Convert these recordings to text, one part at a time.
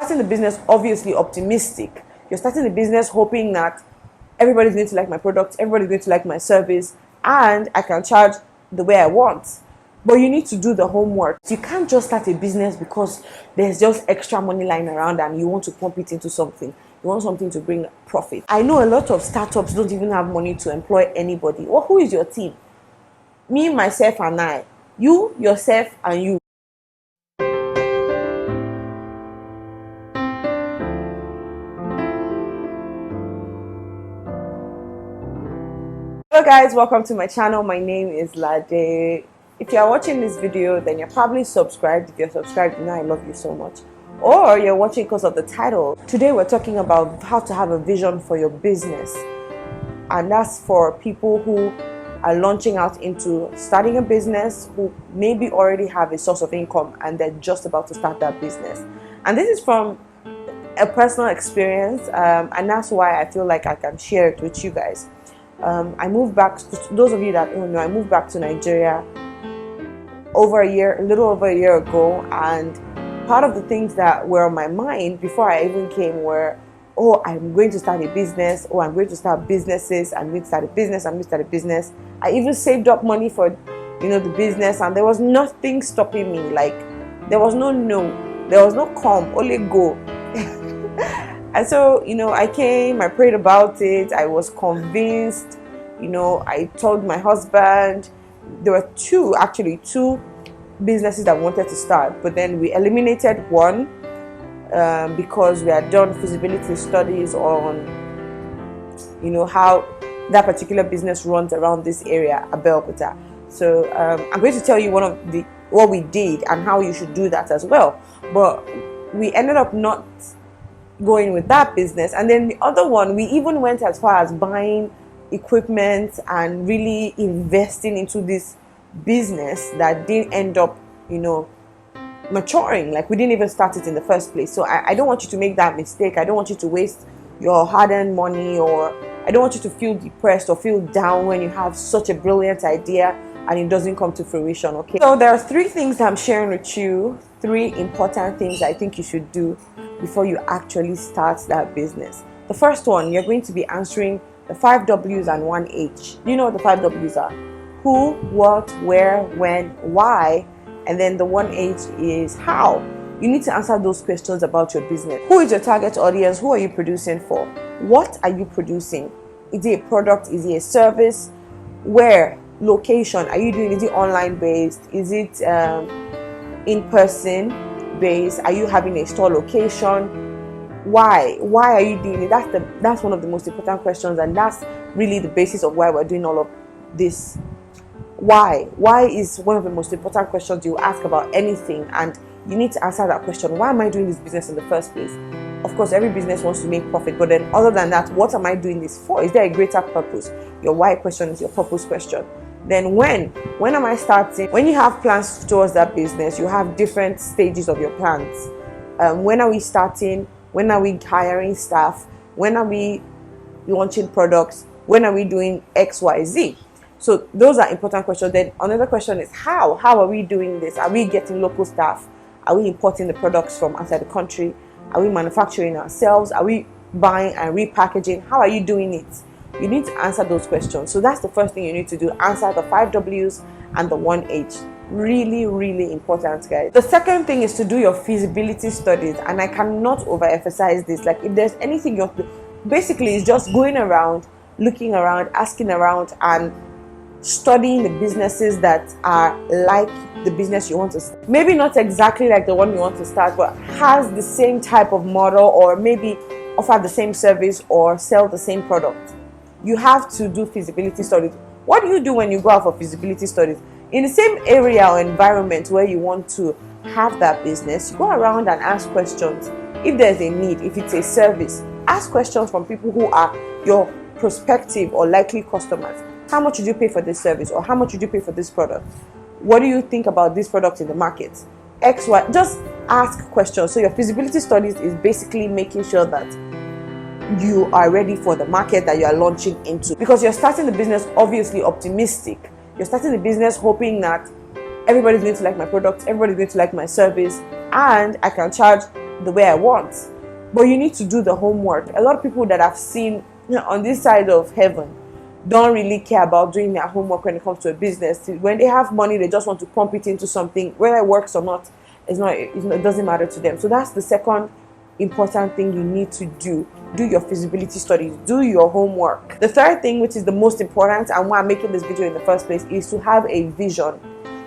Starting the business obviously optimistic. You're starting the business hoping that everybody's going to like my product, everybody's going to like my service, and I can charge the way I want. But you need to do the homework. You can't just start a business because there's just extra money lying around and you want to pump it into something. You want something to bring profit. I know a lot of startups don't even have money to employ anybody. Well, who is your team? Me, myself, and I. You, yourself, and you. Hello guys, welcome to my channel. My name is Lade. If you are watching this video, then you're probably subscribed. If you're subscribed, you know I love you so much. Or you're watching because of the title. Today we're talking about how to have a vision for your business. And that's for people who are launching out into starting a business, who maybe already have a source of income and they're just about to start that business. And this is from a personal experience, and that's why I feel like I can share it with you guys. I moved back, those of you that don't know, I moved back to Nigeria a little over a year ago, and part of the things that were on my mind before I even came were, oh, I'm going to start a business, oh, I'm going to start businesses, I'm going to start a business, I'm going to start a business. I even saved up money for, the business, and there was nothing stopping me. Like, there was no, there was no come, only go. And so, I came, I prayed about it, I was convinced, I told my husband. There were two businesses that wanted to start, but then we eliminated one because we had done feasibility studies on, how that particular business runs around this area, Abeokuta. So I'm going to tell you what we did and how you should do that as well. But we ended up not going with that business, and then the other one, we even went as far as buying equipment and really investing into this business that didn't end up maturing. Like, we didn't even start it in the first place. So I don't want you to make that mistake. I don't want you to waste your hard-earned money, or I don't want you to feel depressed or feel down when you have such a brilliant idea and it doesn't come to fruition. Okay, so there are three things I'm sharing with you, three important things I think you should do before you actually start that business. The first one, you're going to be answering the 5 W's and 1 H. You know what the 5 W's are? Who, what, where, when, why, and then the 1 H is how. You need to answer those questions about your business. Who is your target audience? Who are you producing for? What are you producing? Is it a product? Is it a service? Where? Location? Are you doing? Is it online based? Is it in person based? Are you having a store location? Why are you doing it? That's one of the most important questions, and that's really the basis of why we're doing all of this. Why is one of the most important questions you ask about anything, and you need to answer that question. Why am I doing this business in the first place? Of course, every business wants to make profit, but then other than that, what am I doing this for? Is there a greater purpose? Your why question is your purpose question. Then when am I starting? When you have plans towards that business, you have different stages of your plans. When are we starting? When are we hiring staff? When are we launching products? When are we doing X, Y, Z? So those are important questions. Then another question is how? How are we doing this? Are we getting local staff? Are we importing the products from outside the country? Are we manufacturing ourselves? Are we buying and repackaging? How are you doing it? You need to answer those questions. So that's the first thing you need to do. Answer the 5 W's and the 1 H. Really, really important, guys. The second thing is to do your feasibility studies, and I cannot overemphasize this. Like, if there's anything you have to, basically it's just going around, looking around, asking around, and studying the businesses that are like the business you want to start. Maybe not exactly like the one you want to start, but has the same type of model, or maybe offer the same service or sell the same product. You have to do feasibility studies. What do you do when you go out for feasibility studies? In the same area or environment where you want to have that business, you go around and ask questions. If there's a need, if it's a service, ask questions from people who are your prospective or likely customers. How much would you pay for this service, or how much would you pay for this product? What do you think about this product in the market? X, Y. Just ask questions. So your feasibility studies is basically making sure that you are ready for the market that you are launching into, because you're starting the business obviously optimistic. You're starting the business hoping that everybody's going to like my product, everybody's going to like my service, and I can charge the way I want. But you need to do the homework. A lot of people that I've seen on this side of heaven don't really care about doing their homework when it comes to a business. When they have money, they just want to pump it into something. Whether it works or not, it doesn't matter to them. So that's the second important thing you need to do. Do your feasibility studies, do your homework. The third thing, which is the most important and why I'm making this video in the first place, is to have a vision.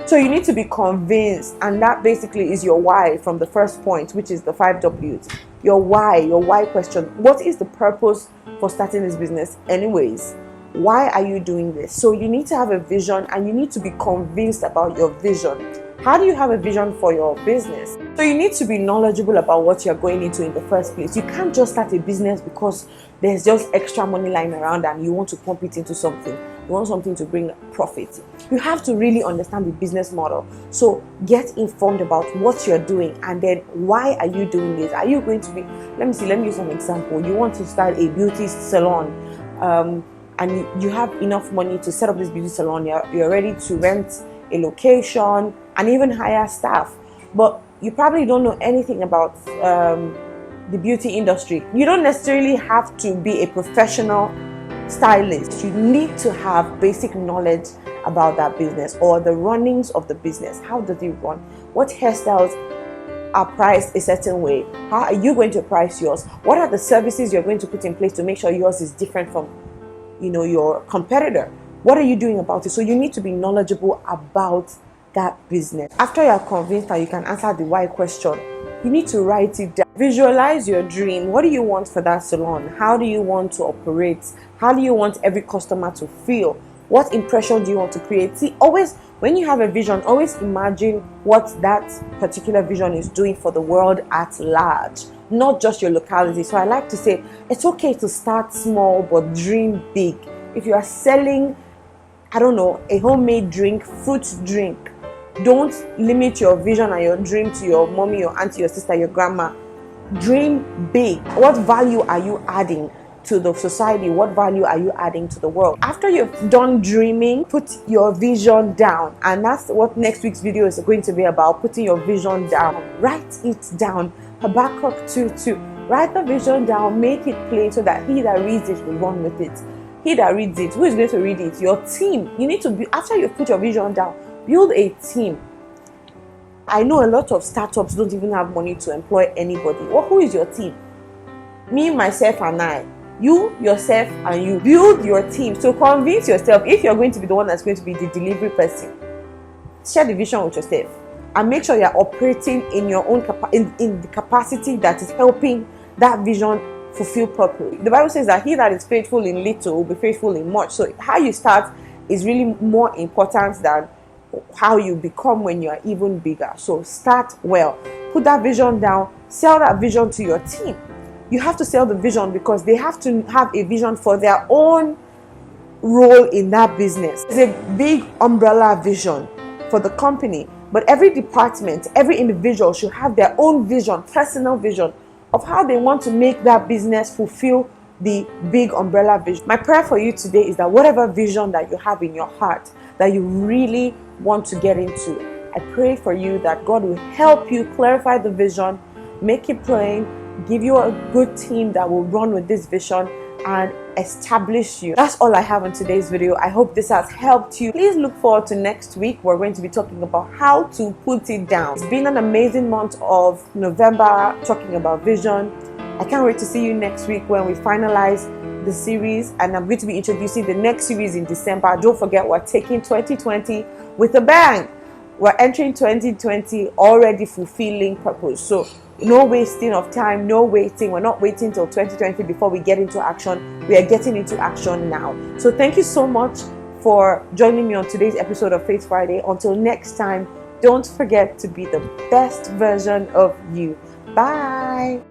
So you need to be convinced, and that basically is your why from the first point, which is the 5 W's. Your why question. What is the purpose for starting this business anyways? Why are you doing this? So you need to have a vision, and you need to be convinced about your vision. How do you have a vision for your business? So you need to be knowledgeable about what you're going into in the first place. You can't just start a business because there's just extra money lying around and you want to pump it into something. You want something to bring profit. You have to really understand the business model. So get informed about what you're doing, and then why are you doing this? Are you going to be, let me use an example. You want to start a beauty salon, and you have enough money to set up this beauty salon. You're ready to rent a location and even hire staff, but you probably don't know anything about the beauty industry. You don't necessarily have to be a professional stylist. You need to have basic knowledge about that business or the runnings of the business. How does it run? What hairstyles are priced a certain way? How are you going to price yours? What are the services you're going to put in place to make sure yours is different from your competitor? What are you doing about it? So you need to be knowledgeable about that business. After you're convinced that you can answer the why question, you need to write it down. Visualize your dream. What do you want for that salon? How do you want to operate? How do you want every customer to feel? What impression do you want to create? See, always when you have a vision, always imagine what that particular vision is doing for the world at large, not just your locality. So I like to say it's okay to start small but dream big. If you are selling, I don't know, a homemade drink, fruit drink, don't limit your vision and your dream to your mommy, your auntie, your sister, your grandma. Dream big. What value are you adding to the society? What value are you adding to the world? After you've done dreaming, put your vision down. And that's what next week's video is going to be about, putting your vision down. Write it down. Habakkuk 2:2. Write the vision down, make it plain so that he that reads it will run with it. He that reads it, who is going to read it? Your team. You need to be, after you've put your vision down, build a team. I know a lot of startups don't even have money to employ anybody. Well, who is your team? Me, myself, and I. You, yourself, and you. Build your team. So convince yourself, if you're going to be the one that's going to be the delivery person, share the vision with yourself and make sure you're operating in your own in the capacity that is helping that vision fulfill purpose. The Bible says that he that is faithful in little will be faithful in much. So how you start is really more important than how you become when you are even bigger. So start well. Put that vision down. Sell that vision to your team. You have to sell the vision because they have to have a vision for their own role in that business. It's a big umbrella vision for the company, but every department, every individual should have their own vision, personal vision of how they want to make that business fulfill the big umbrella vision. My prayer for you today is that whatever vision that you have in your heart that you really want to get into, I pray for you that God will help you clarify the vision, make it plain, give you a good team that will run with this vision and establish you. That's all I have in today's video. I hope this has helped you. Please look forward to next week. We're going to be talking about how to put it down. It's been an amazing month of November talking about vision. I can't wait to see you next week when we finalize the series, and I'm going to be introducing the next series in December. Don't forget, we're taking 2020 with a bang. We're entering 2020 already fulfilling purpose. So no wasting of time, no waiting. We're not waiting till 2020 before we get into action. We are getting into action now. So thank you so much for joining me on today's episode of Faith Friday. Until next time, don't forget to be the best version of you. Bye.